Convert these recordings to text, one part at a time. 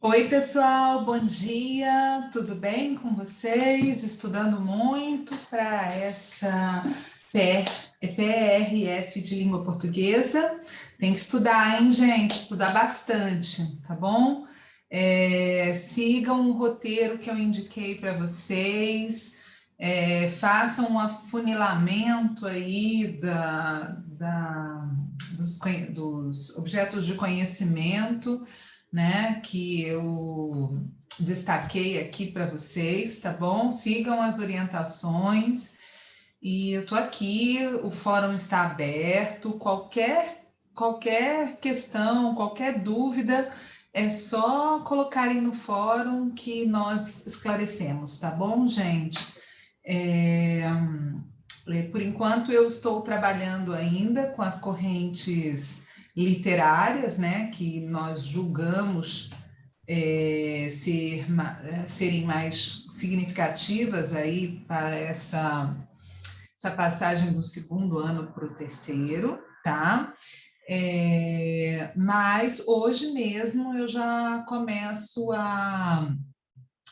Oi, pessoal, bom dia, tudo bem com vocês? Estudando muito para essa PRF de língua portuguesa. Tem que estudar, hein, gente? Estudar bastante, tá bom? Sigam o roteiro que eu indiquei para vocês, façam um afunilamento aí dos objetos de conhecimento, né, que eu destaquei aqui para vocês, tá bom? Sigam as orientações e eu tô aqui, o fórum está aberto, qualquer questão, qualquer dúvida, é só colocarem no fórum que nós esclarecemos, tá bom, gente? Por enquanto eu estou trabalhando ainda com as correntes literárias, né, que nós julgamos serem mais significativas aí para essa passagem do segundo ano para o terceiro, tá? Mas hoje mesmo eu já começo a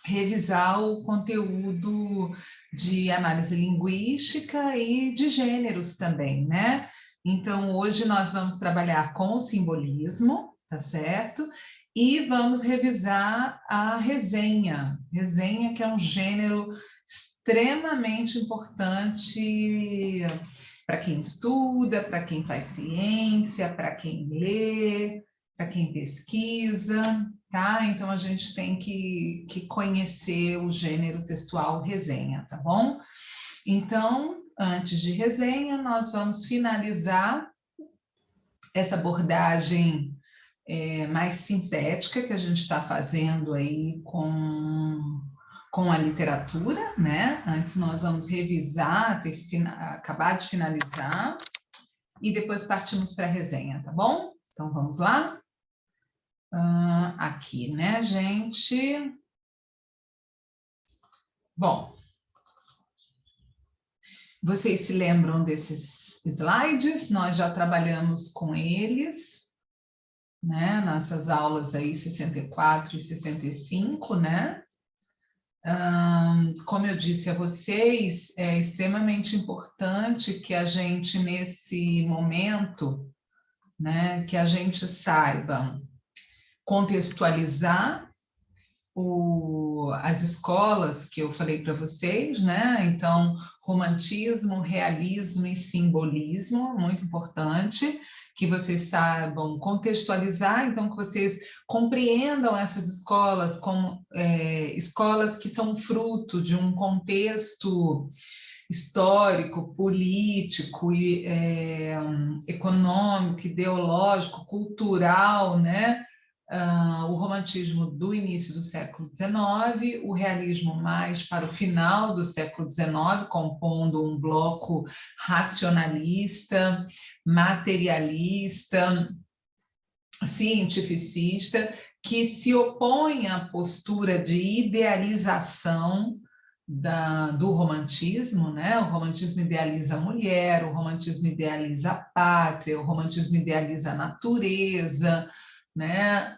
revisar o conteúdo de análise linguística e de gêneros também, né? Então, hoje nós vamos trabalhar com o simbolismo, tá certo? E vamos revisar a resenha. Resenha, que é um gênero extremamente importante para quem estuda, para quem faz ciência, para quem lê, para quem pesquisa, tá? Então, a gente tem que conhecer o gênero textual resenha, tá bom? Então, antes de resenha, nós vamos finalizar essa abordagem mais sintética que a gente está fazendo aí com a literatura, né? Antes nós vamos revisar, acabar de finalizar, e depois partimos para a resenha, tá bom? Então, vamos lá? Aqui, né, gente? Bom, vocês se lembram desses slides? Nós já trabalhamos com eles, né? Nessas aulas aí 64 e 65, né? Como eu disse a vocês, é extremamente importante que a gente, nesse momento, né, que a gente saiba contextualizar as escolas que eu falei para vocês, né? Então, romantismo, realismo e simbolismo, muito importante que vocês saibam contextualizar, então que vocês compreendam essas escolas como escolas que são fruto de um contexto histórico, político, econômico, ideológico, cultural, né? O romantismo do início do século XIX, o realismo mais para o final do século XIX, compondo um bloco racionalista, materialista, cientificista, que se opõe à postura de idealização do romantismo, né? O romantismo idealiza a mulher, o romantismo idealiza a pátria, o romantismo idealiza a natureza, né?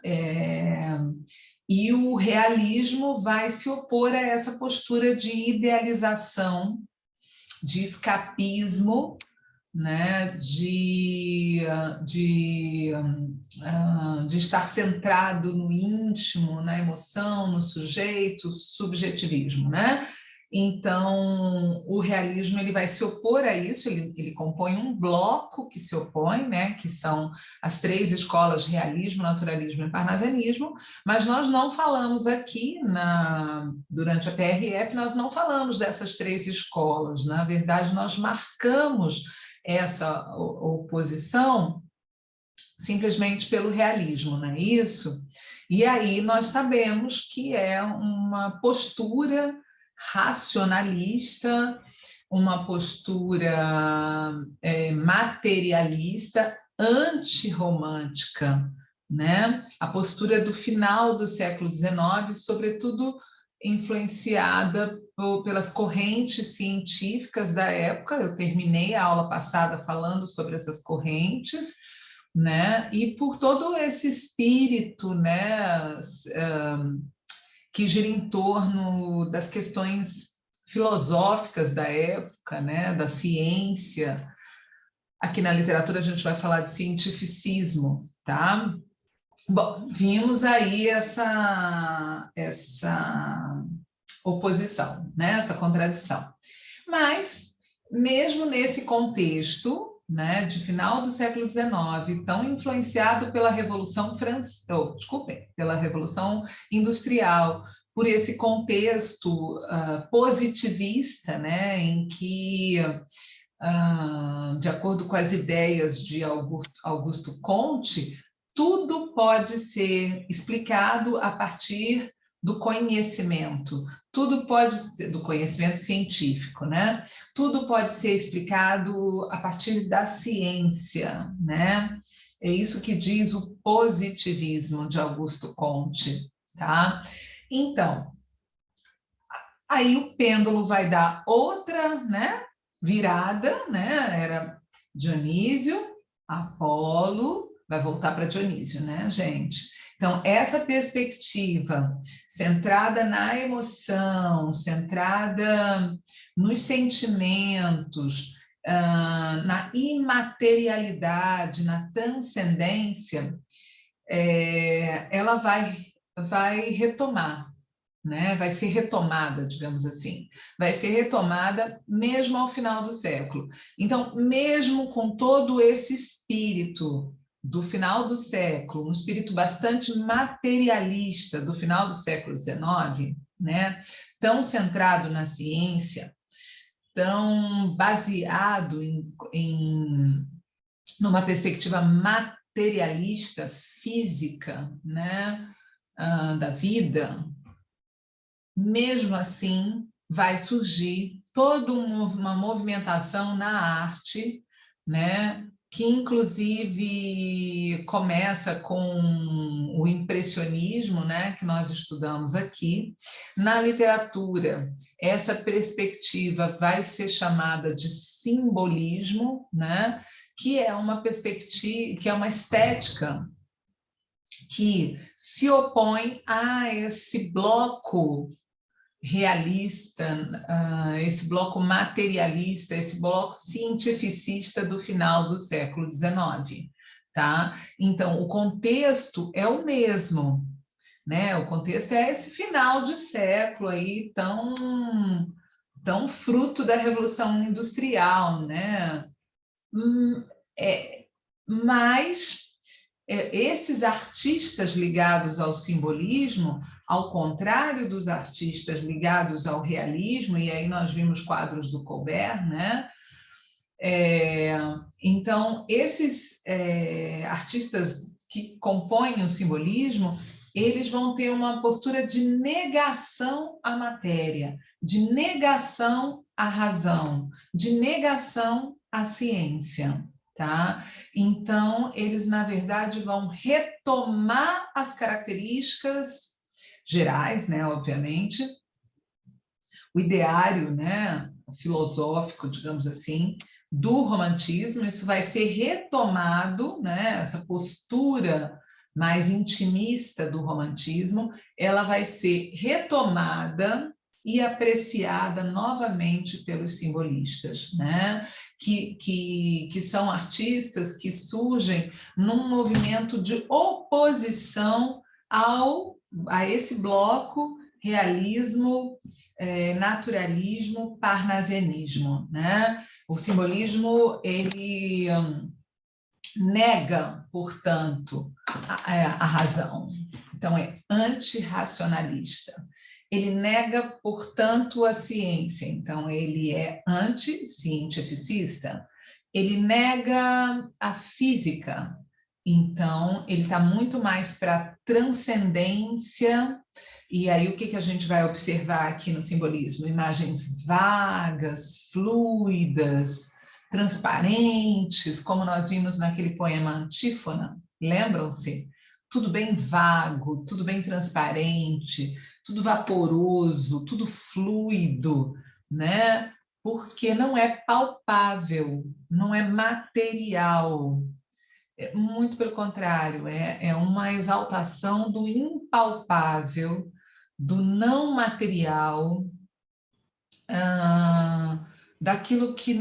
E o realismo vai se opor a essa postura de idealização, de escapismo, né? De estar centrado no íntimo, na emoção, no sujeito, subjetivismo, né? Então, o realismo ele vai se opor a isso, ele compõe um bloco que se opõe, né, que são as três escolas, realismo, naturalismo e parnasianismo, mas nós não falamos aqui, durante a PRF, nós não falamos dessas três escolas, na verdade, nós marcamos essa oposição simplesmente pelo realismo, não é isso? E aí nós sabemos que é uma postura racionalista, uma postura materialista, antirromântica, né? A postura do final do século XIX, sobretudo influenciada pelas correntes científicas da época. Eu terminei a aula passada falando sobre essas correntes, né? E por todo esse espírito, né, que gira em torno das questões filosóficas da época, né, da ciência. Aqui na literatura a gente vai falar de cientificismo, tá? Bom, vimos aí essa oposição, né, essa contradição. Mas, mesmo nesse contexto, né, de final do século XIX, tão influenciado pela Revolução Francesa, pela Revolução Industrial, por esse contexto positivista, né, em que, de acordo com as ideias de Augusto Comte, tudo pode ser explicado a partir do conhecimento, tudo pode, do conhecimento científico, né? Tudo pode ser explicado a partir da ciência, né? É isso que diz o positivismo de Augusto Comte, tá? Então, aí o pêndulo vai dar outra, né, virada, né? Era Dionísio, Apolo, vai voltar para Dionísio, né, gente? Então, essa perspectiva centrada na emoção, centrada nos sentimentos, na imaterialidade, na transcendência, ela vai retomar, né? Vai ser retomada, digamos assim. Vai ser retomada mesmo ao final do século. Então, mesmo com todo esse espírito do final do século, um espírito bastante materialista do final do século XIX, né? Tão centrado na ciência, tão baseado numa perspectiva materialista, física, né? Da vida, mesmo assim, vai surgir toda uma movimentação na arte, né? Que inclusive começa com o impressionismo, né? Que nós estudamos aqui. Na literatura, essa perspectiva vai ser chamada de simbolismo, né? Que é uma perspectiva, que é uma estética que se opõe a esse bloco realista, esse bloco materialista, esse bloco cientificista do final do século XIX, tá? Então, o contexto é o mesmo, né? O contexto é esse final de século aí tão fruto da Revolução Industrial, né? É, mas esses artistas ligados ao simbolismo, ao contrário dos artistas ligados ao realismo, e aí nós vimos quadros do Colbert, né? Então, esses artistas que compõem o simbolismo, eles vão ter uma postura de negação à matéria, de negação à razão, de negação à ciência. Tá? Então, eles, na verdade, vão retomar as características gerais, né, obviamente, o ideário, né, filosófico, digamos assim, do romantismo. Isso vai ser retomado, né, essa postura mais intimista do romantismo, ela vai ser retomada e apreciada novamente pelos simbolistas, né? Que são artistas que surgem num movimento de oposição a esse bloco realismo, naturalismo, parnasianismo, né? O simbolismo, ele nega, portanto, a razão. Então, é antirracionalista. Ele nega, portanto, a ciência. Então, ele é anti-cientificista. Ele nega a física. Então, ele está muito mais para a transcendência. E aí, o que a gente vai observar aqui no simbolismo? Imagens vagas, fluidas, transparentes, como nós vimos naquele poema Antífona. Lembram-se? Tudo bem vago, tudo bem transparente, tudo vaporoso, tudo fluido, né? Porque não é palpável, não é material. Muito pelo contrário, é uma exaltação do impalpável, do não material, daquilo que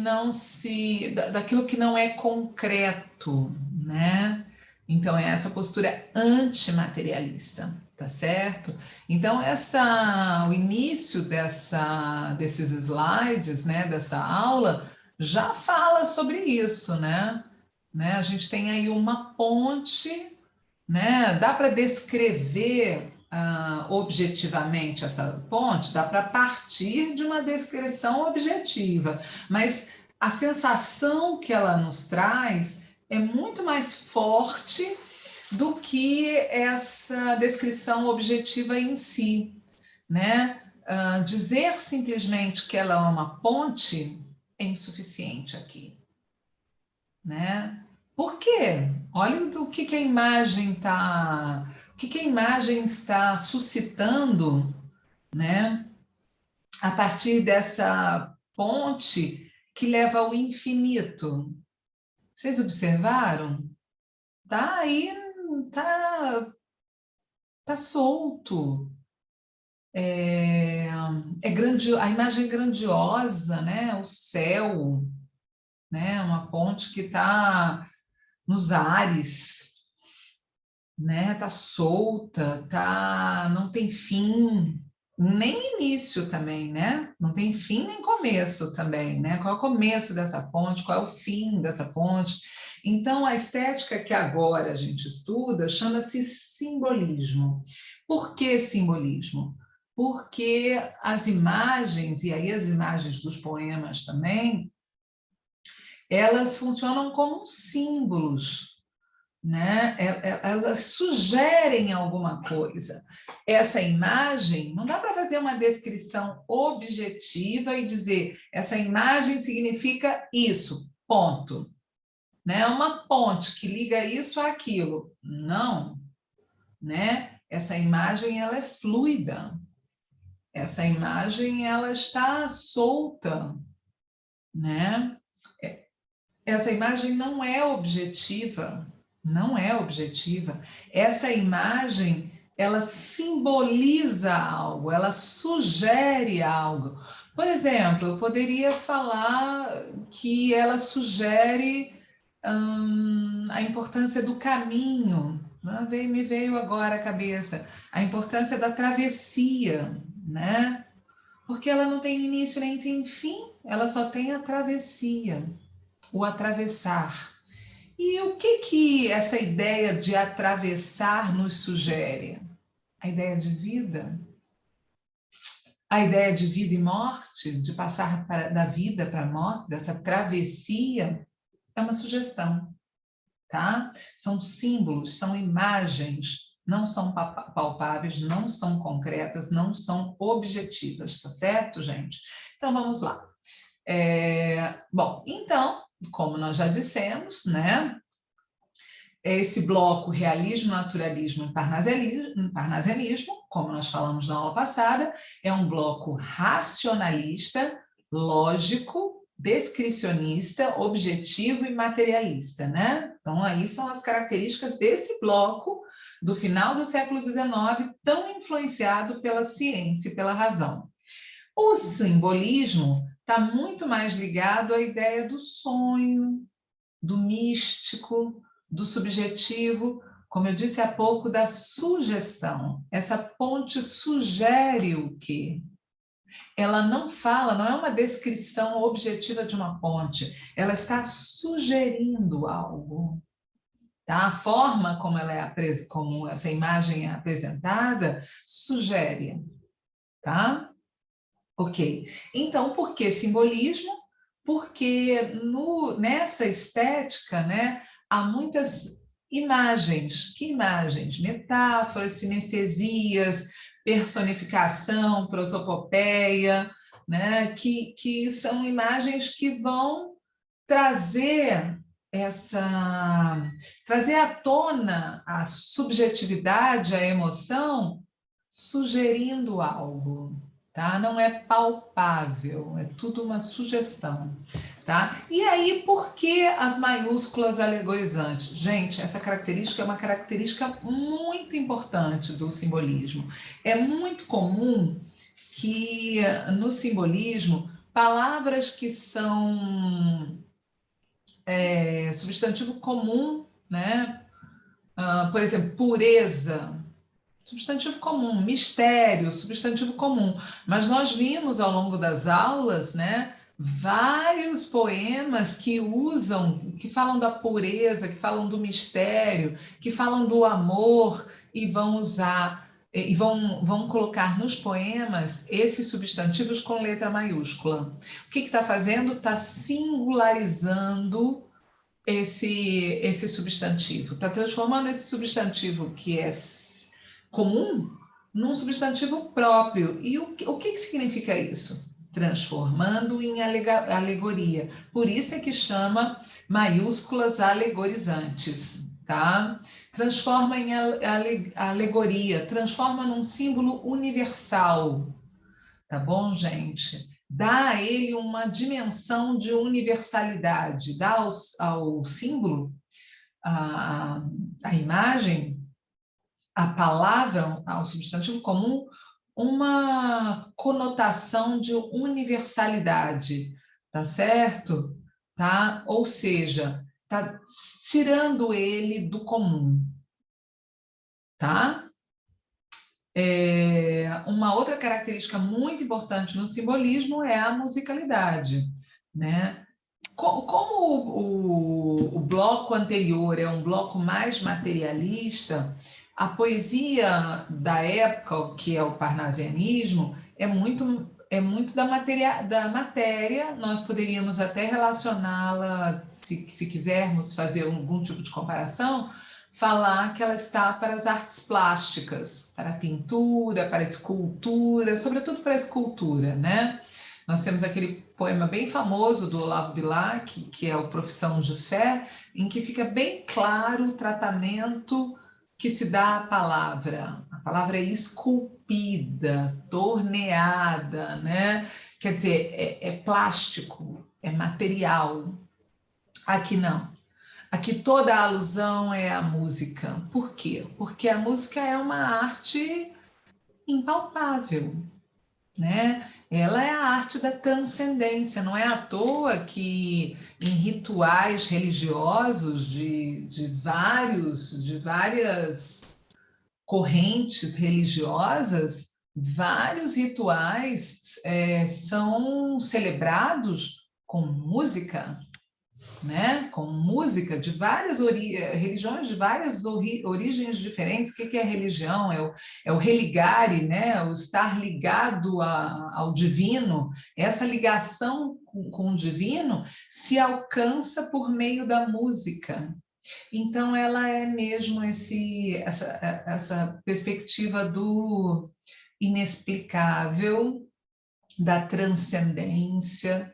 daquilo que não é concreto, né? Então é essa postura antimaterialista, tá certo? Então o início desses slides, né, dessa aula, já fala sobre isso, né? A gente tem aí uma ponte, né? Dá para descrever objetivamente essa ponte? Dá para partir de uma descrição objetiva, mas a sensação que ela nos traz é muito mais forte do que essa descrição objetiva em si, né? Dizer simplesmente que ela é uma ponte é insuficiente aqui, né? Por quê? Olha o que a imagem está, o que a imagem está suscitando, né? A partir dessa ponte que leva ao infinito. Vocês observaram? Tá aí, tá solto. A imagem é grandiosa, né? O céu, né? Uma ponte que está nos ares, né? Tá solta, não tem fim, nem início também, né? Não tem fim nem começo também, né? Qual é o começo dessa ponte? Qual é o fim dessa ponte? Então, a estética que agora a gente estuda chama-se simbolismo. Por que simbolismo? Porque as imagens, e aí as imagens dos poemas também, elas funcionam como símbolos, né? Elas sugerem alguma coisa. Essa imagem, não dá para fazer uma descrição objetiva e dizer essa imagem significa isso, ponto. Né? Uma ponte que liga isso àquilo. Não, né? Essa imagem ela é fluida. Essa imagem ela está solta, né? Essa imagem não é objetiva, não é objetiva. Essa imagem, ela simboliza algo, ela sugere algo. Por exemplo, eu poderia falar que ela sugere a importância do caminho. Me veio agora à cabeça a importância da travessia, né? Porque ela não tem início nem tem fim, ela só tem a travessia, o atravessar. E o que essa ideia de atravessar nos sugere? A ideia de vida? A ideia de vida e morte, de passar da vida para a morte, dessa travessia, é uma sugestão, tá? São símbolos, são imagens, não são palpáveis, não são concretas, não são objetivas, tá certo, gente? Então, vamos lá. Bom, então, como nós já dissemos, né? Esse bloco realismo, naturalismo e parnasianismo, como nós falamos na aula passada, é um bloco racionalista, lógico, descricionista, objetivo e materialista, né? Então, aí são as características desse bloco do final do século XIX, tão influenciado pela ciência e pela razão. O simbolismo está muito mais ligado à ideia do sonho, do místico, do subjetivo, como eu disse há pouco, da sugestão. Essa ponte sugere o quê? Ela não fala, não é uma descrição objetiva de uma ponte, ela está sugerindo algo. Tá? A forma como essa imagem é apresentada sugere, tá? Ok. Então, por que simbolismo? Porque nessa estética, né, há muitas imagens. Que imagens? Metáforas, sinestesias, personificação, prosopopeia, né, que são imagens que vão trazer trazer à tona a subjetividade, a emoção, sugerindo algo. tá? Não é palpável, é tudo uma sugestão, tá? E aí, por que as maiúsculas alegorizantes? Gente, essa característica é uma característica muito importante do simbolismo. É muito comum que no simbolismo, palavras que são substantivo comum, né? Por exemplo, pureza, substantivo comum, mistério, substantivo comum. Mas nós vimos ao longo das aulas, né, vários poemas que usam, que falam da pureza, que falam do mistério, que falam do amor e vão usar e vão colocar nos poemas esses substantivos com letra maiúscula. O que está fazendo? Está singularizando esse substantivo, está transformando esse substantivo que é comum num substantivo próprio. E o que significa isso? Transformando em alegoria. Por isso é que chama maiúsculas alegorizantes, tá? Transforma em alegoria, transforma num símbolo universal, tá bom, gente? Dá a ele uma dimensão de universalidade, dá ao símbolo, a imagem, a palavra, ao substantivo comum, uma conotação de universalidade, tá certo? Tá? Ou seja, tá tirando ele do comum, tá? Uma outra característica muito importante no simbolismo é a musicalidade, né? Como o bloco anterior é um bloco mais materialista, a poesia da época, que é o parnasianismo, é muito da matéria, nós poderíamos até relacioná-la, se quisermos fazer algum tipo de comparação, falar que ela está para as artes plásticas, para a pintura, para a escultura, sobretudo para a escultura, né? Nós temos aquele poema bem famoso do Olavo Bilac, que é o Profissão de Fé, em que fica bem claro o tratamento que se dá à palavra. A palavra é esculpida, torneada, né? Quer dizer, é plástico, é material. Aqui não. Aqui toda a alusão é à música. Por quê? Porque a música é uma arte impalpável, né? Ela é a arte da transcendência, não é à toa que em rituais religiosos de várias correntes religiosas, vários rituais são celebrados com música, né? Com música de várias religiões de várias origens diferentes. O que é religião? É o religare, né? O estar ligado ao divino. Essa ligação com o divino se alcança por meio da música. Então, ela é mesmo essa perspectiva do inexplicável, da transcendência,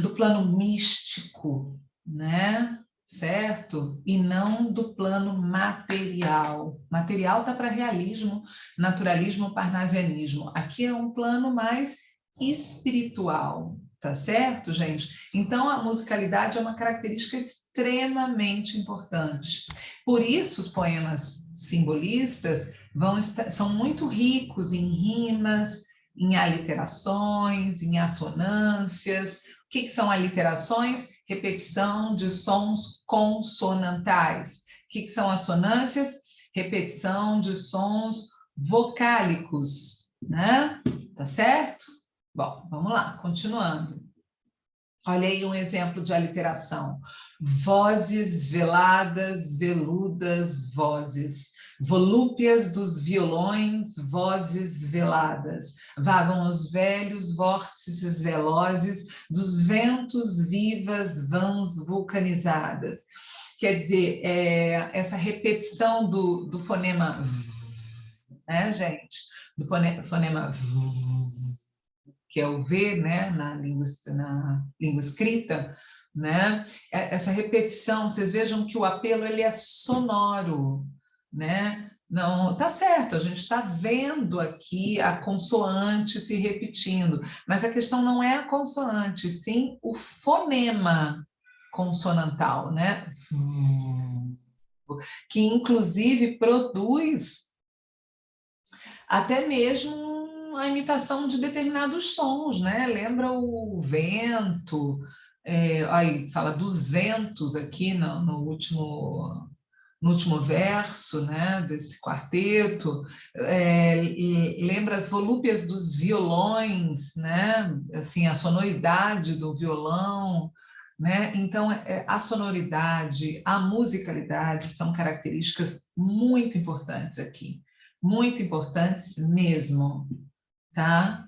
do plano místico, né? Certo? E não do plano material. Material está para realismo, naturalismo, parnasianismo. Aqui é um plano mais espiritual, tá certo, gente? Então, a musicalidade é uma característica extremamente importante. Por isso, os poemas simbolistas são muito ricos em rimas, em aliterações, em assonâncias. O que são aliterações? Repetição de sons consonantais. O que são assonâncias? Repetição de sons vocálicos, né? Tá certo? Bom, vamos lá, continuando. Olha aí um exemplo de aliteração. Vozes veladas, veludas, vozes. Volúpias dos violões, vozes veladas. Vagam os velhos vórtices velozes dos ventos vivas vãs vulcanizadas. Quer dizer, essa repetição do fonema, né, gente? Do fonema que é o V, né, na língua escrita, né? Essa repetição, vocês vejam que o apelo ele é sonoro, né? Não, tá certo, a gente está vendo aqui a consoante se repetindo, mas a questão não é a consoante, sim o fonema consonantal, né? Que inclusive produz até mesmo a imitação de determinados sons, né? Lembra o vento, aí fala dos ventos aqui no último verso, né, desse quarteto, lembra as volúpias dos violões, né, assim, a sonoridade do violão, né? Então, a sonoridade, a musicalidade são características muito importantes aqui, muito importantes mesmo, tá?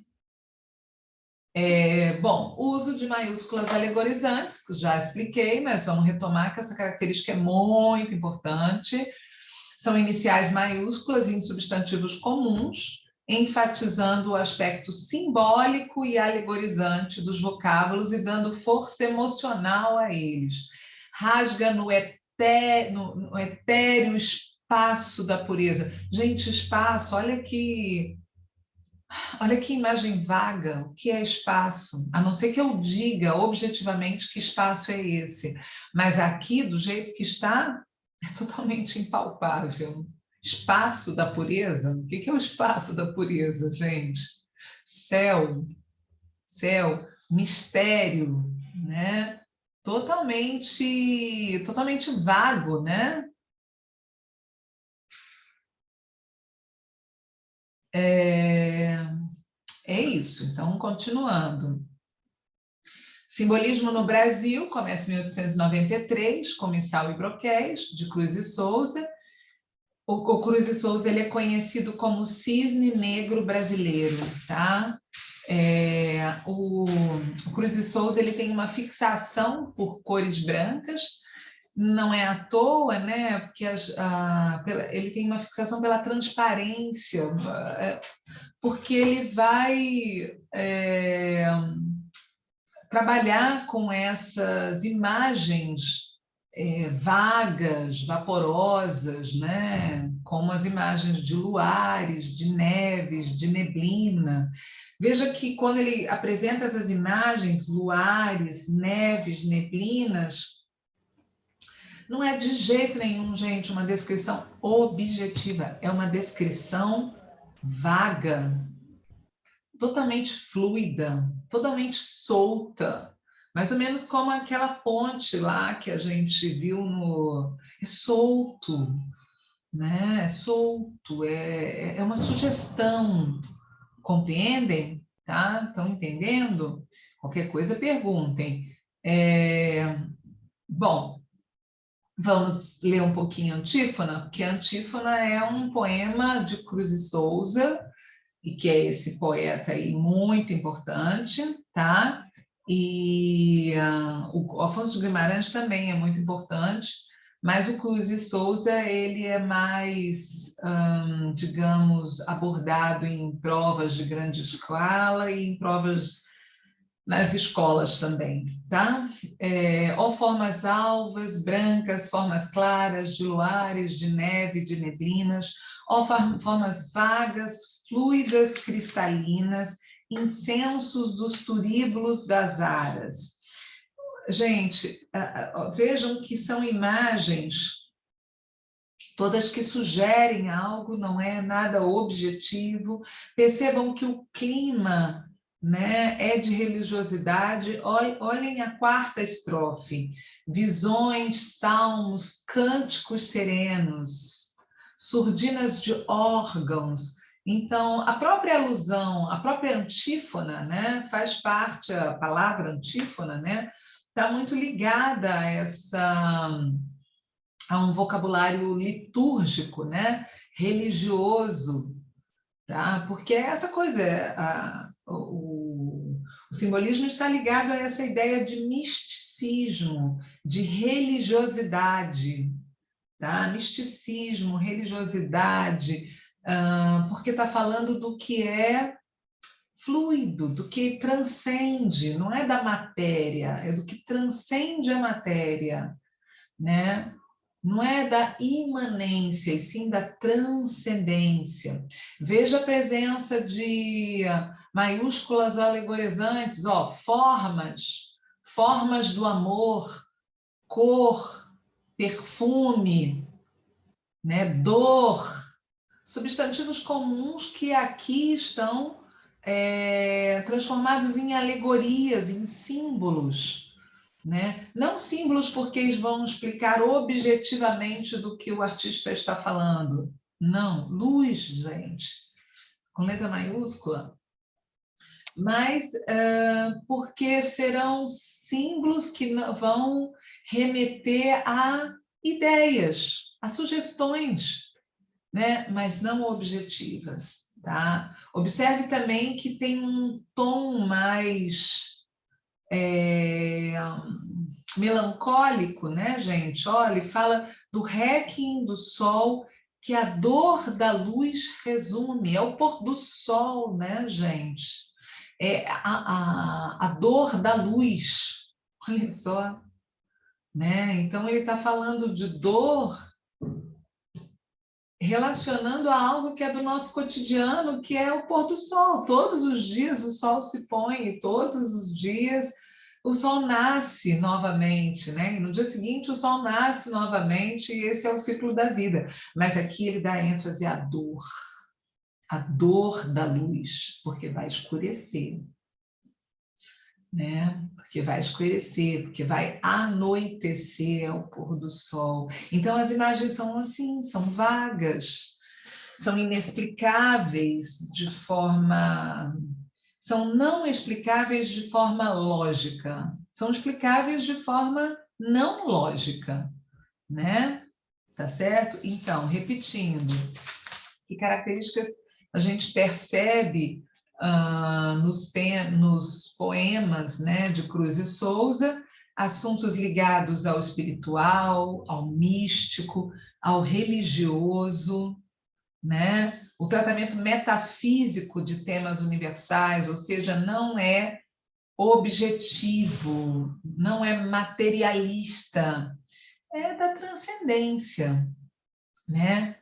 Bom, o uso de maiúsculas alegorizantes, que já expliquei, mas vamos retomar que essa característica é muito importante. São iniciais maiúsculas em substantivos comuns, enfatizando o aspecto simbólico e alegorizante dos vocábulos e dando força emocional a eles. Rasga no etéreo espaço da pureza. Gente, espaço, olha que imagem vaga, o que é espaço? A não ser que eu diga objetivamente que espaço é esse. Mas aqui, do jeito que está, é totalmente impalpável. Espaço da pureza? O que é o espaço da pureza, gente? Céu, céu, mistério, né? Totalmente vago, né? É, é isso. Então, continuando. Simbolismo no Brasil, começa em 1893, com Missal e Broquéis, de Cruz e Souza. O Cruz e Souza ele é conhecido como cisne negro brasileiro, tá? O Cruz e Souza ele tem uma fixação por cores brancas, não é à toa, né? Porque ele tem uma fixação pela transparência, porque ele vai trabalhar com essas imagens vagas, vaporosas, né? Como as imagens de luares, de neves, de neblina. Veja que quando ele apresenta essas imagens, luares, neves, neblinas, não é de jeito nenhum, gente, uma descrição objetiva, é uma descrição vaga, totalmente fluida, totalmente solta, mais ou menos como aquela ponte lá que a gente viu no... É solto, né? É solto, é uma sugestão, compreendem? Tá? Estão entendendo? Qualquer coisa perguntem. Bom, vamos ler um pouquinho Antífona, porque Antífona é um poema de Cruz e Souza, e que é esse poeta aí muito importante, tá? E o Afonso de Guimarães também é muito importante, mas o Cruz e Souza ele é mais, digamos, abordado em provas de grande escala e em provas nas escolas também, tá? Ou formas alvas, brancas, formas claras, de luares, de neve, de neblinas, ou formas vagas, fluidas, cristalinas, incensos dos turíbulos das aras. Gente, vejam que são imagens todas que sugerem algo, não é nada objetivo. Percebam que o clima, né, é de religiosidade. Olhem a quarta estrofe: visões, salmos, cânticos serenos, surdinas de órgãos. Então, a própria alusão, a própria antífona, né, faz parte, a palavra antífona, né, está muito ligada a um vocabulário litúrgico, né, religioso, tá? Porque é essa coisa, o simbolismo está ligado a essa ideia de misticismo, de religiosidade, tá? Misticismo, religiosidade, porque está falando do que é fluido, do que transcende, não é da matéria, é do que transcende a matéria, né? não é da imanência, e sim da transcendência. Veja a presença de maiúsculas alegorizantes, ó, formas do amor, cor, perfume, né, dor, substantivos comuns que aqui estão transformados em alegorias, em símbolos, né? Não símbolos porque eles vão explicar objetivamente do que o artista está falando. Não, luz, gente, com letra maiúscula. Mas porque serão símbolos que vão remeter a ideias, a sugestões, né? Mas não objetivas, tá? Observe também que tem um tom mais melancólico, né, gente? Olha, ele fala do réquiem do sol, que a dor da luz resume, é o pôr do sol, né, gente? É a dor da luz, olha só, né? Então ele está falando de dor relacionando a algo que é do nosso cotidiano, que é o pôr do sol. Todos os dias o sol se põe, e todos os dias o sol nasce novamente, né? E no dia seguinte o sol nasce novamente, e esse é o ciclo da vida. Mas aqui ele dá ênfase à a dor da luz, porque vai escurecer, né? Porque vai escurecer, porque vai anoitecer ao pôr do sol. Então as imagens são assim, são vagas, são inexplicáveis de forma... São não explicáveis de forma lógica, são explicáveis de forma não lógica, né? Tá certo? Então, repetindo, que características a gente percebe nos poemas, né, de Cruz e Souza, assuntos ligados ao espiritual, ao místico, ao religioso, né? O tratamento metafísico de temas universais, ou seja, não é objetivo, não é materialista, é da transcendência, né?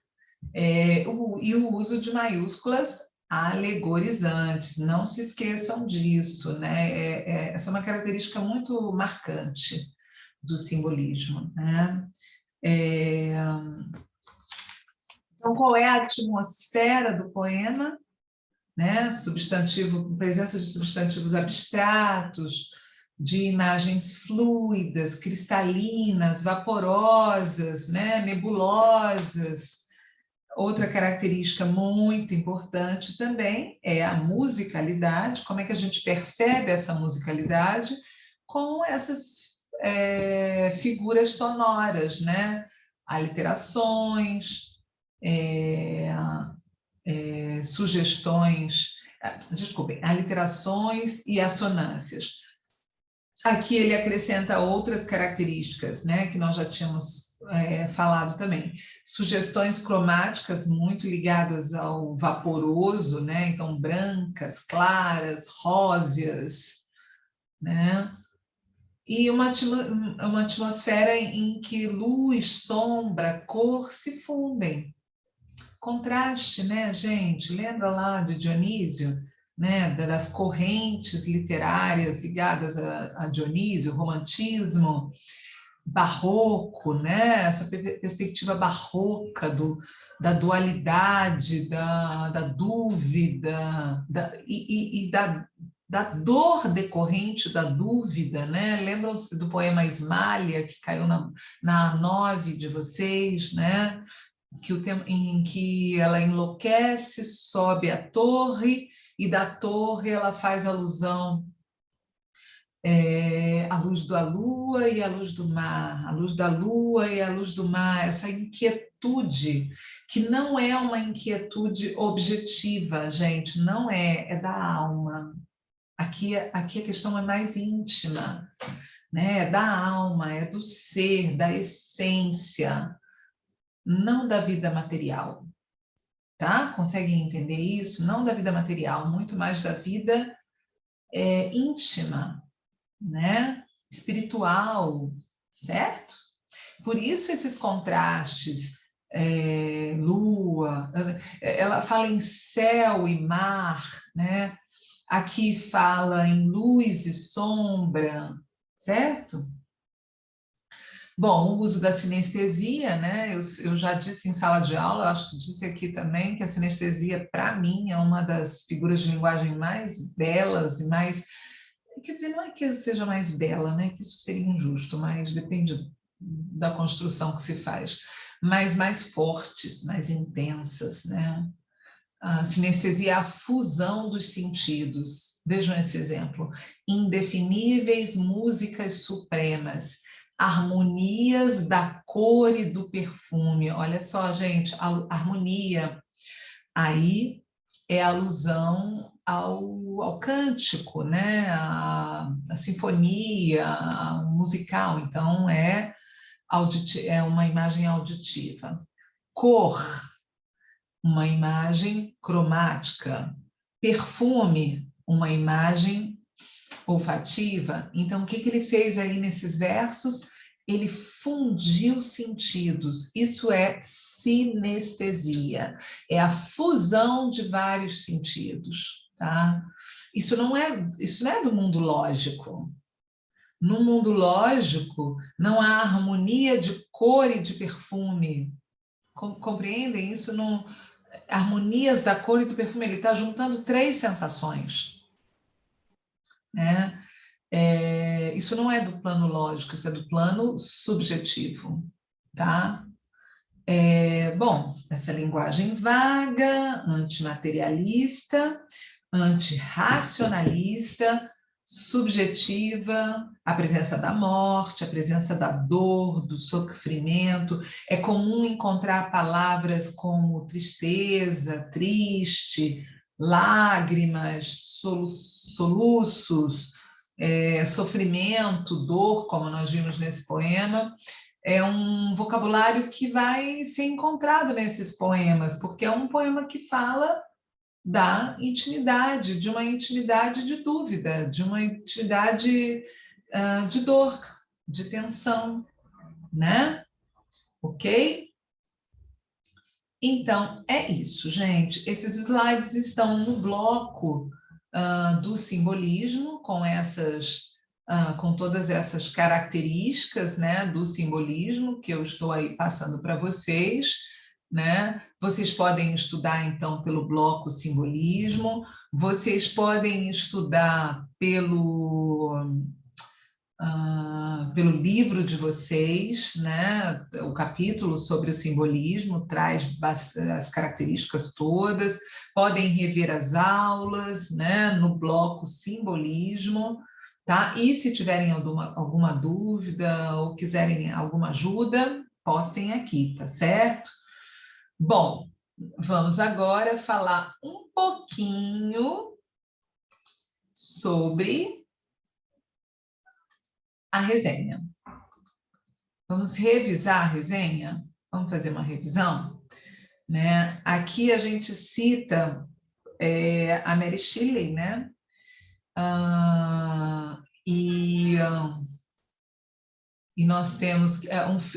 E o uso de maiúsculas alegorizantes, não se esqueçam disso, né? Essa é uma característica muito marcante do simbolismo, né? Então, qual é a atmosfera do poema? Né? Presença de substantivos abstratos, de imagens fluidas, cristalinas, vaporosas, né? Nebulosas. Outra característica muito importante também é a musicalidade. Como é que a gente percebe essa musicalidade? Com essas figuras sonoras, né? Aliterações, sugestões, desculpem, aliterações e assonâncias. Aqui ele acrescenta outras características, né, que nós já tínhamos falado também. Sugestões cromáticas muito ligadas ao vaporoso, né, então brancas, claras, róseas, né, e uma atmosfera em que luz, sombra, cor se fundem. Contraste, né, gente? Lembra lá de Dionísio, né, das correntes literárias ligadas a Dionísio, romantismo, barroco, né? Essa perspectiva barroca da dualidade, da dúvida, da dor decorrente da dúvida, né? Lembram-se do poema Ismália, que caiu na 9 de vocês, né? Em que ela enlouquece, sobe a torre, e da torre ela faz alusão à luz da lua e à luz do mar, a luz da lua e a luz do mar, essa inquietude, que não é uma inquietude objetiva, gente, não é da alma. Aqui a questão é mais íntima, né? É da alma, é do ser, da essência, não da vida material, tá? Conseguem entender isso? Não da vida material, muito mais da vida íntima, né? Espiritual, certo? por isso esses contrastes, lua, ela fala em céu e mar, né? Aqui fala em luz e sombra, certo? Bom, o uso da sinestesia, né? Eu já disse em sala de aula, acho que disse aqui também, que a sinestesia, para mim, é uma das figuras de linguagem mais belas e mais... Quer dizer, não é que seja mais bela, né? Que isso seria injusto, mas depende da construção que se faz. Mas mais fortes, mais intensas, né? A sinestesia é a fusão dos sentidos. Vejam esse exemplo. Indefiníveis músicas supremas, harmonias da cor e do perfume. Olha só, gente, a harmonia aí é alusão ao cântico, né? A sinfonia, a musical. Então, é uma imagem auditiva. Cor, uma imagem cromática. Perfume, uma imagem olfativa. Então, o que ele fez aí nesses versos? Ele fundiu sentidos. Isso é sinestesia. É a fusão de vários sentidos, tá? Isso não é do mundo lógico. No mundo lógico, não há harmonia de cor e de perfume. Compreendem? Isso não... Harmonias da cor e do perfume, ele está juntando 3 sensações, né? Isso não é do plano lógico, isso é do plano subjetivo, tá? Bom, essa linguagem vaga, antimaterialista, antirracionalista, subjetiva, a presença da morte, a presença da dor, do sofrimento. É comum encontrar palavras como tristeza, triste, lágrimas, soluços, sofrimento, dor, como nós vimos nesse poema. É um vocabulário que vai ser encontrado nesses poemas, porque é um poema que fala da intimidade, de uma intimidade de dúvida, de uma intimidade de dor, de tensão, né? Ok? Então, é isso, gente. Esses slides estão no bloco do simbolismo, com todas essas características, né, do simbolismo que eu estou aí passando para vocês, né? Vocês podem estudar, então, pelo bloco simbolismo, vocês podem estudar pelo livro de vocês, né? O capítulo sobre o simbolismo traz as características todas, podem rever as aulas, né? No bloco simbolismo, tá? E se tiverem alguma dúvida ou quiserem alguma ajuda, postem aqui, tá certo? Bom, vamos agora falar um pouquinho sobre a resenha. Vamos revisar a resenha? Vamos fazer uma revisão? Né? Aqui a gente cita a Mary Shelley, né? E nós temos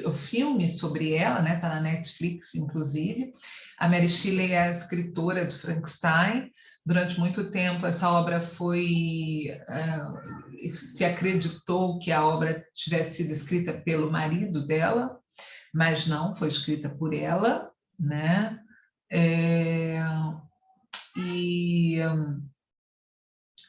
um filme sobre ela, né? Está na Netflix, inclusive. A Mary Shelley é a escritora de Frankenstein. Durante muito tempo, essa obra se acreditou que a obra tivesse sido escrita pelo marido dela, mas não, foi escrita por ela, né?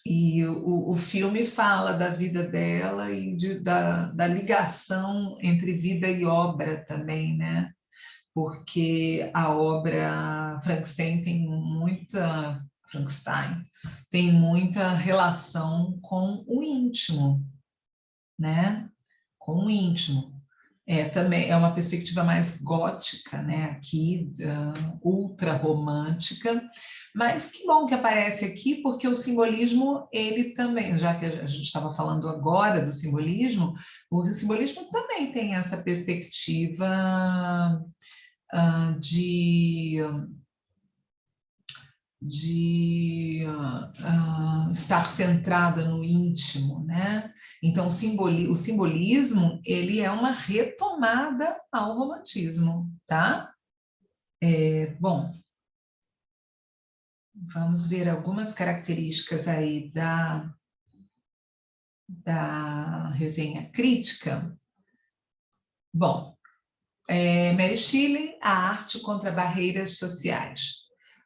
E o filme fala da vida dela e da ligação entre vida e obra também, né? Porque a obra Frankenstein tem muita relação com o íntimo, né? Com o íntimo. Também é uma perspectiva mais gótica, né? Aqui, ultra romântica, mas que bom que aparece aqui, porque o simbolismo, ele também, já que a gente estava falando agora do simbolismo, o simbolismo também tem essa perspectiva de estar centrada no íntimo, né? Então, o simbolismo, ele é uma retomada ao romantismo, tá? Bom, vamos ver algumas características aí da resenha crítica. Bom, Mary Shelley, A Arte contra Barreiras Sociais.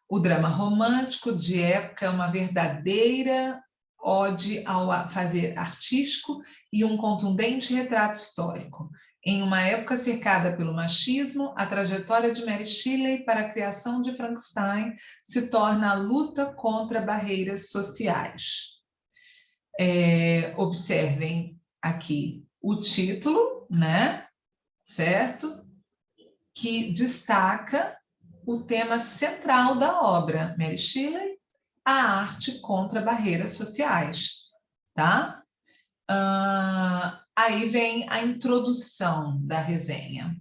O drama romântico de época é uma verdadeira ode ao fazer artístico e um contundente retrato histórico. Em uma época cercada pelo machismo, a trajetória de Mary Shelley para a criação de Frankenstein se torna a luta contra barreiras sociais. Observem aqui o título, né? Certo? Que destaca o tema central da obra, Mary Shelley, a arte contra barreiras sociais, tá? Aí vem a introdução da resenha.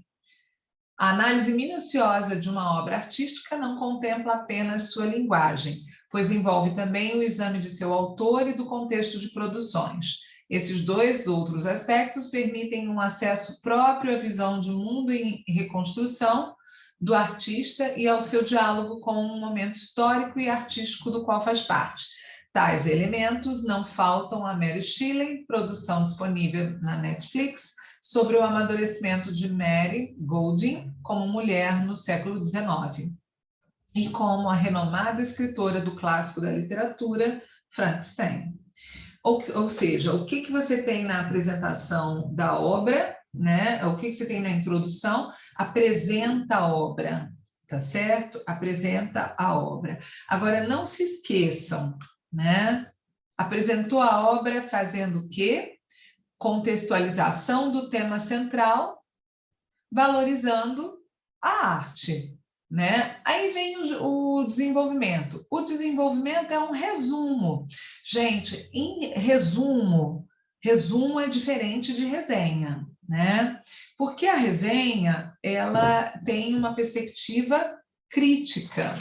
A análise minuciosa de uma obra artística não contempla apenas sua linguagem, pois envolve também o exame de seu autor e do contexto de produções. Esses dois outros aspectos permitem um acesso próprio à visão de mundo em reconstrução do artista e ao seu diálogo com um momento histórico e artístico do qual faz parte. Tais elementos não faltam a Mary Shelley, produção disponível na Netflix, sobre o amadurecimento de Mary Golding como mulher no século XIX e como a renomada escritora do clássico da literatura, Frankenstein. Ou seja, o que você tem na apresentação da obra, né? O que você tem na introdução? Apresenta a obra, tá certo? Apresenta a obra. Agora, não se esqueçam, né? Apresentou a obra fazendo o quê? Contextualização do tema central, valorizando a arte, né? Aí vem o desenvolvimento. O desenvolvimento é um resumo. Gente, em resumo é diferente de resenha, né? Porque a resenha, ela tem uma perspectiva crítica.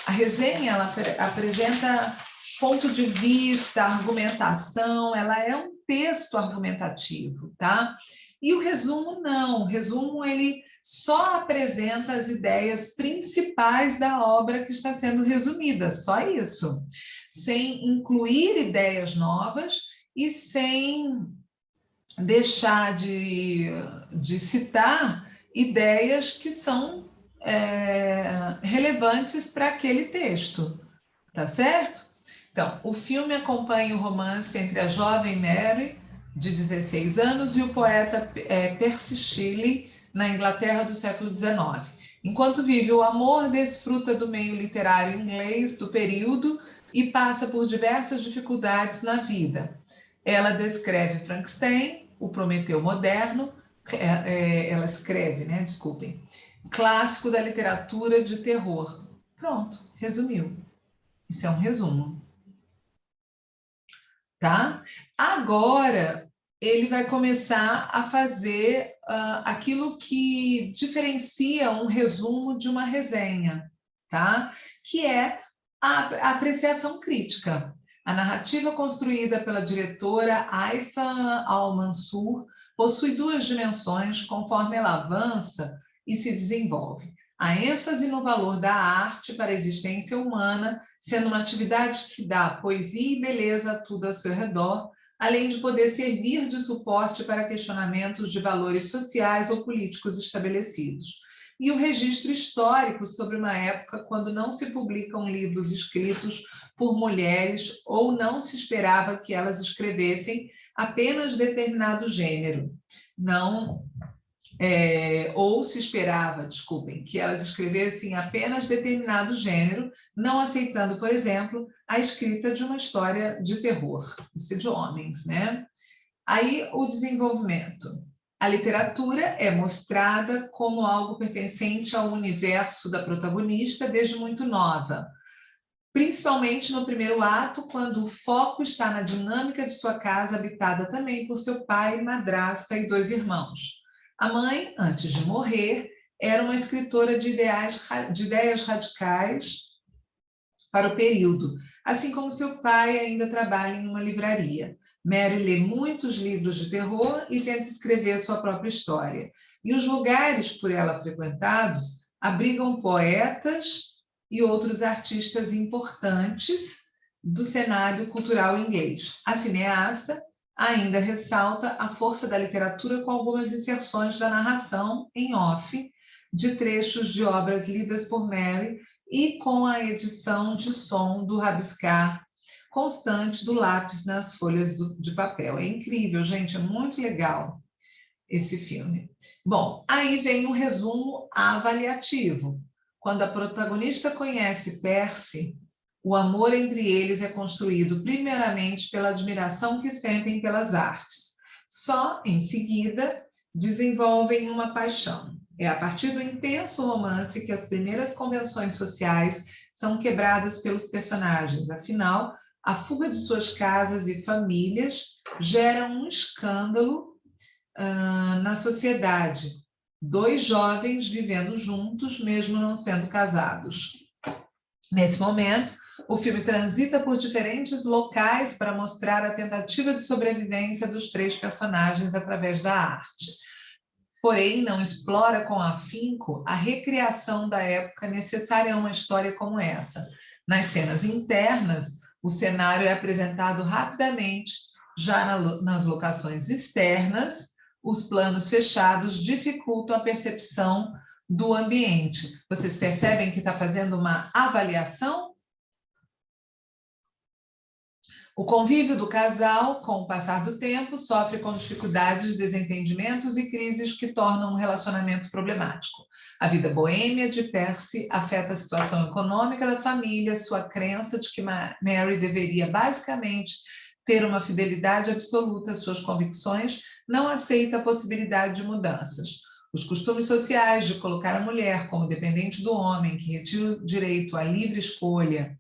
A resenha, ela apresenta ponto de vista, argumentação, ela é um texto argumentativo, tá? E o resumo não, o resumo ele só apresenta as ideias principais da obra que está sendo resumida, só isso, sem incluir ideias novas e sem deixar de citar ideias que são relevantes para aquele texto, tá certo? Então, o filme acompanha o romance entre a jovem Mary, de 16 anos, e o poeta Percy Shelley, na Inglaterra do século XIX. Enquanto vive o amor, desfruta do meio literário inglês do período e passa por diversas dificuldades na vida. Ela descreve Frankenstein, o Prometeu moderno, ela escreve, né, desculpem, clássico da literatura de terror. Pronto, resumiu. Isso é um resumo. Tá? Agora, ele vai começar a fazer aquilo que diferencia um resumo de uma resenha, tá? Que é a apreciação crítica. A narrativa construída pela diretora Haifa Al-Mansur possui duas dimensões conforme ela avança e se desenvolve. A ênfase no valor da arte para a existência humana, sendo uma atividade que dá poesia e beleza a tudo ao seu redor, além de poder servir de suporte para questionamentos de valores sociais ou políticos estabelecidos. E o registro histórico sobre uma época quando não se publicam livros escritos por mulheres ou não se esperava que elas escrevessem apenas determinado gênero. Ou se esperava, desculpem, que elas escrevessem apenas determinado gênero, não aceitando, por exemplo, a escrita de uma história de terror, isso é de homens, né? Aí o desenvolvimento. A literatura é mostrada como algo pertencente ao universo da protagonista desde muito nova, principalmente no primeiro ato, quando o foco está na dinâmica de sua casa, habitada também por seu pai, madrasta e 2 irmãos. A mãe, antes de morrer, era uma escritora de ideias radicais para o período. assim como seu pai ainda trabalha em uma livraria. Mary lê muitos livros de terror e tenta escrever sua própria história. E os lugares por ela frequentados abrigam poetas e outros artistas importantes do cenário cultural inglês. A cineasta ainda ressalta a força da literatura com algumas inserções da narração em off de trechos de obras lidas por Mary e com a edição de som do rabiscar constante do lápis nas folhas de papel. É incrível, gente, é muito legal esse filme. Bom, aí vem um resumo avaliativo. Quando a protagonista conhece Percy, o amor entre eles é construído primeiramente pela admiração que sentem pelas artes. Só em seguida desenvolvem uma paixão. É a partir do intenso romance que as primeiras convenções sociais são quebradas pelos personagens. Afinal, a fuga de suas casas e famílias gera um escândalo na sociedade. Dois jovens vivendo juntos, mesmo não sendo casados. Nesse momento, o filme transita por diferentes locais para mostrar a tentativa de sobrevivência dos três personagens através da arte. Porém, não explora com afinco a recriação da época necessária a uma história como essa. Nas cenas internas, o cenário é apresentado rapidamente, já nas locações externas, os planos fechados dificultam a percepção do ambiente. Vocês percebem que está fazendo uma avaliação? O convívio do casal, com o passar do tempo, sofre com dificuldades, desentendimentos e crises que tornam um relacionamento problemático. A vida boêmia de Percy afeta a situação econômica da família, sua crença de que Mary deveria basicamente ter uma fidelidade absoluta às suas convicções, não aceita a possibilidade de mudanças. Os costumes sociais de colocar a mulher como dependente do homem, que retira o direito à livre escolha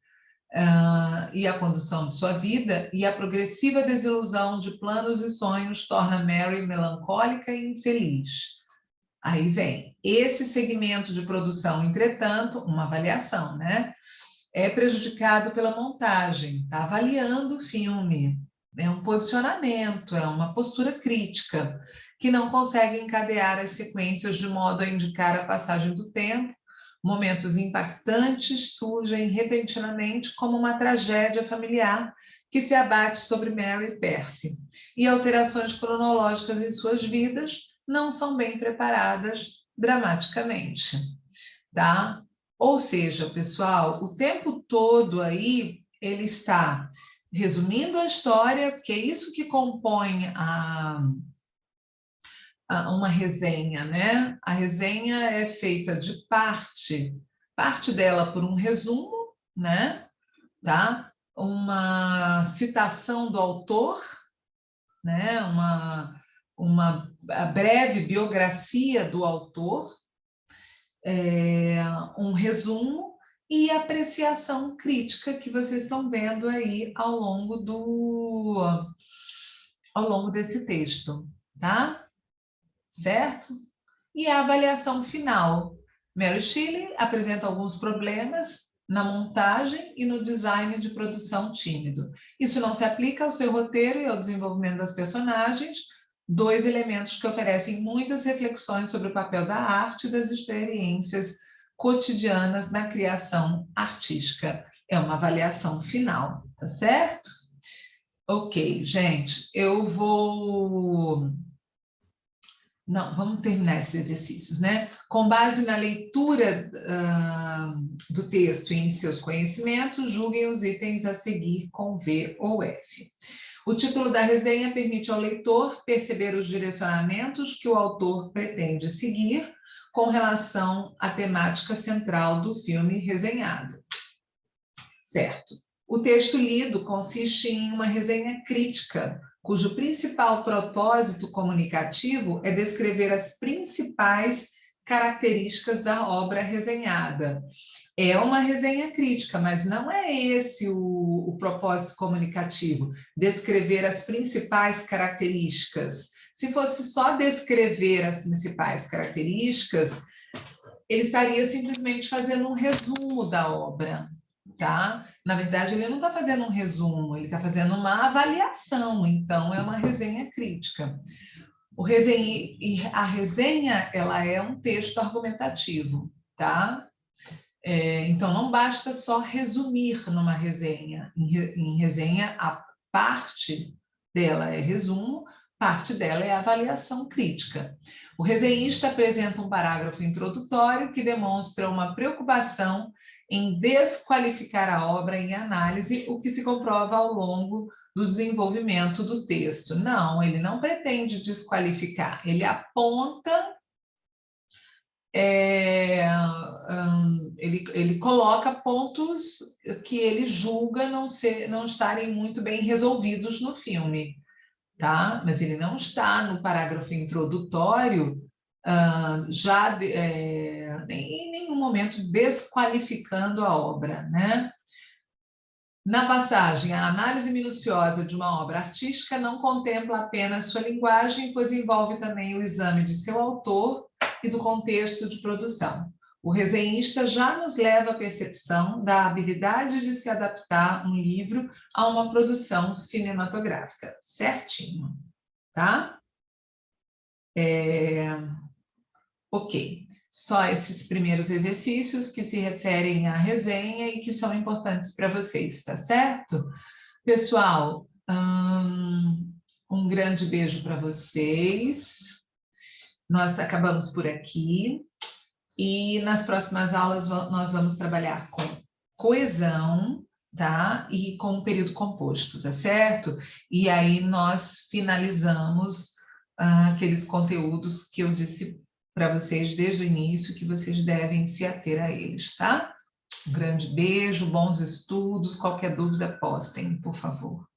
e a condução de sua vida, e a progressiva desilusão de planos e sonhos torna Mary melancólica e infeliz. Aí vem, esse segmento de produção, entretanto, uma avaliação, né? É prejudicado pela montagem, está avaliando o filme, é um posicionamento, é uma postura crítica, que não consegue encadear as sequências de modo a indicar a passagem do tempo. Momentos impactantes surgem repentinamente como uma tragédia familiar que se abate sobre Mary e Percy, e alterações cronológicas em suas vidas não são bem preparadas dramaticamente, tá? Ou seja, pessoal, o tempo todo aí ele está resumindo a história, porque é isso que compõe uma resenha, né? A resenha é feita de parte dela por um resumo, né? Tá? Uma citação do autor, né? Uma breve biografia do autor, um resumo e apreciação crítica que vocês estão vendo aí ao longo desse texto, tá? Certo? E a avaliação final. Mary Shelley apresenta alguns problemas na montagem e no design de produção tímido. Isso não se aplica ao seu roteiro e ao desenvolvimento das personagens, dois elementos que oferecem muitas reflexões sobre o papel da arte e das experiências cotidianas na criação artística. É uma avaliação final, tá certo? Ok, gente, eu vou... Não, vamos terminar esses exercícios, né? Com base na leitura do texto e em seus conhecimentos, julguem os itens a seguir com V ou F. O título da resenha permite ao leitor perceber os direcionamentos que o autor pretende seguir com relação à temática central do filme resenhado. Certo. O texto lido consiste em uma resenha crítica, cujo principal propósito comunicativo é descrever as principais características da obra resenhada. É uma resenha crítica, mas não é esse o propósito comunicativo, descrever as principais características. Se fosse só descrever as principais características, ele estaria simplesmente fazendo um resumo da obra, tá? Na verdade, ele não está fazendo um resumo, ele está fazendo uma avaliação, então é uma resenha crítica. A resenha, ela é um texto argumentativo, tá? Então, não basta só resumir numa resenha. Em resenha, a parte dela é resumo, parte dela é avaliação crítica. O resenhista apresenta um parágrafo introdutório que demonstra uma preocupação em desqualificar a obra em análise, o que se comprova ao longo do desenvolvimento do texto. Não, ele não pretende desqualificar, ele aponta, ele coloca pontos que ele julga não estarem muito bem resolvidos no filme, tá? Mas ele não está no parágrafo introdutório em nenhum momento desqualificando a obra, né? Na passagem, a análise minuciosa de uma obra artística não contempla apenas sua linguagem, pois envolve também o exame de seu autor e do contexto de produção. O resenhista já nos leva à percepção da habilidade de se adaptar um livro a uma produção cinematográfica. Certinho, tá? Ok. Só esses primeiros exercícios que se referem à resenha e que são importantes para vocês, tá certo? Pessoal, um grande beijo para vocês. Nós acabamos por aqui e nas próximas aulas nós vamos trabalhar com coesão, tá? E com o período composto, tá certo? E aí nós finalizamos aqueles conteúdos que eu disse para vocês desde o início, que vocês devem se ater a eles, tá? Um grande beijo, bons estudos, qualquer dúvida postem, por favor.